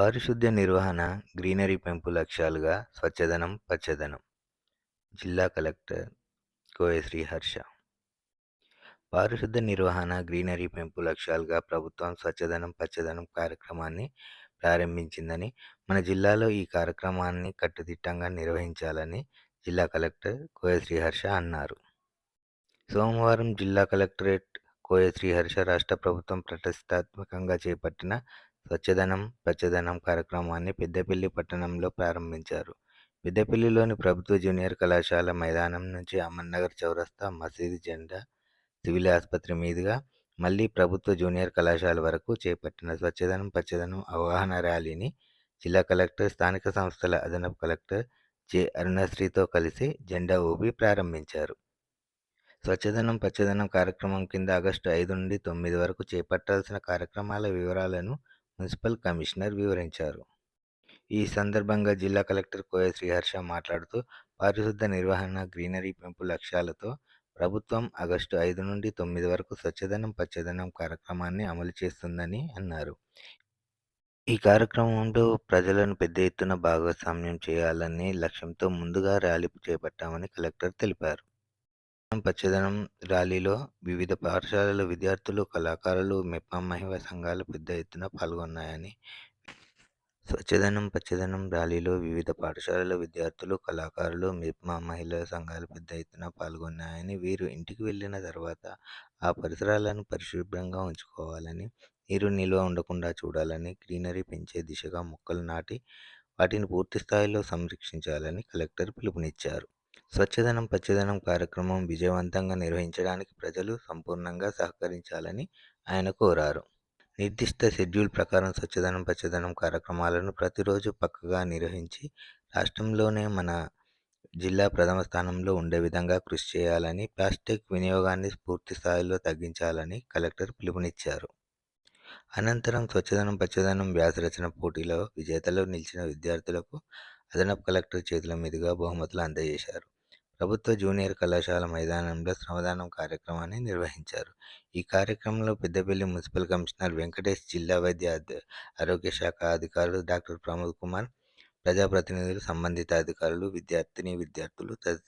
పారిశుద్ధ్య నిర్వహణ, గ్రీనరీ పెంపు లక్ష్యాలుగా స్వచ్ఛదనం పచ్చదనం. జిల్లా కలెక్టర్ కోయశ్రీ హర్ష. పారిశుద్ధ్య నిర్వహణ, గ్రీనరీ పెంపు లక్ష్యాలుగా ప్రభుత్వం స్వచ్ఛదనం పచ్చదనం కార్యక్రమాన్ని ప్రారంభించిందని, మన జిల్లాలో ఈ కార్యక్రమాన్ని కట్టుదిట్టంగా నిర్వహించాలని జిల్లా కలెక్టర్ కోయశ్రీ హర్ష అన్నారు. సోమవారం జిల్లా కలెక్టరేట్ కోయశ్రీ హర్ష రాష్ట్ర ప్రభుత్వం ప్రతిష్టాత్మకంగా చేపట్టిన స్వచ్ఛదనం పచ్చదనం కార్యక్రమాన్ని పెద్దపల్లి పట్టణంలో ప్రారంభించారు. పెద్దపల్లిలోని ప్రభుత్వ జూనియర్ కళాశాల మైదానం నుంచి అమర్నగర్ చౌరస్తా, మసీదు జెండా, సివిల్ ఆసుపత్రి మీదుగా మళ్లీ ప్రభుత్వ జూనియర్ కళాశాల వరకు చేపట్టిన స్వచ్ఛదనం పచ్చదనం అవగాహన ర్యాలీని జిల్లా కలెక్టర్, స్థానిక సంస్థల అదనపు కలెక్టర్ జె అరుణశ్రీతో కలిసి జెండా ఊపి ప్రారంభించారు. స్వచ్ఛదనం పచ్చదనం కార్యక్రమం కింద ఆగస్టు 5 నుండి 9 వరకు చేపట్టాల్సిన కార్యక్రమాల వివరాలను మున్సిపల్ కమిషనర్ వివరించారు. ఈ సందర్భంగా జిల్లా కలెక్టర్ కోయశ్రీ హర్ష మాట్లాడుతూ, పారిశుద్ధ్య నిర్వహణ, గ్రీనరీ పెంపు లక్ష్యాలతో ప్రభుత్వం ఆగస్టు 5 నుండి 9 వరకు స్వచ్ఛదనం పచ్చదనం కార్యక్రమాన్ని అమలు చేస్తుందని అన్నారు. ఈ కార్యక్రమంలో ప్రజలను పెద్ద ఎత్తున భాగస్వామ్యం చేయాలనే లక్ష్యంతో ముందుగా ర్యాలీ చేపట్టామని కలెక్టర్ తెలిపారు. పచ్చదనం ర్యాలీలో వివిధ పాఠశాలల విద్యార్థులు, కళాకారులు, మెప్మా మహిళా సంఘాలు పెద్ద ఎత్తున పాల్గొన్నాయని. స్వచ్ఛదనం పచ్చదనం ర్యాలీలో వివిధ పాఠశాలల విద్యార్థులు, కళాకారులు, మెప్మా మహిళా సంఘాలు పెద్ద ఎత్తున పాల్గొన్నాయని, వీరు ఇంటికి వెళ్లిన తర్వాత ఆ పరిసరాలను పరిశుభ్రంగా ఉంచుకోవాలని, నీరు నిల్వ ఉండకుండా చూడాలని, గ్రీనరీ పెంచే దిశగా మొక్కలు నాటి వాటిని పూర్తి స్థాయిలో సంరక్షించాలని కలెక్టర్ పిలుపునిచ్చారు. స్వచ్ఛదనం పచ్చదనం కార్యక్రమం విజయవంతంగా నిర్వహించడానికి ప్రజలు సంపూర్ణంగా సహకరించాలని ఆయన కోరారు. నిర్దిష్ట షెడ్యూల్ ప్రకారం స్వచ్ఛదనం పచ్చదనం కార్యక్రమాలను ప్రతిరోజు పక్కగా నిర్వహించి రాష్ట్రంలోనే మన జిల్లా ప్రథమ స్థానంలో ఉండే విధంగా కృషి చేయాలని, ప్లాస్టిక్ వినియోగాన్ని పూర్తి స్థాయిలో తగ్గించాలని కలెక్టర్ పిలుపునిచ్చారు. అనంతరం స్వచ్ఛదనం పచ్చదనం వ్యాసరచన పోటీలో విజేతలు నిలిచిన విద్యార్థులకు అదనపు కలెక్టర్ చేతుల మీదుగా బహుమతులు అందజేశారు. ప్రభుత్వ జూనియర్ కళాశాల మైదానంలో శ్రమదానం కార్యక్రమాన్ని నిర్వహించారు. ఈ కార్యక్రమంలో పెద్దపల్లి మున్సిపల్ కమిషనర్ వెంకటేష్, జిల్లా వైద్య ఆరోగ్య శాఖ అధికారులు డాక్టర్ ప్రమోద్ కుమార్, ప్రజాప్రతినిధులు, సంబంధిత అధికారులు, విద్యార్థిని విద్యార్థులు తదితరులు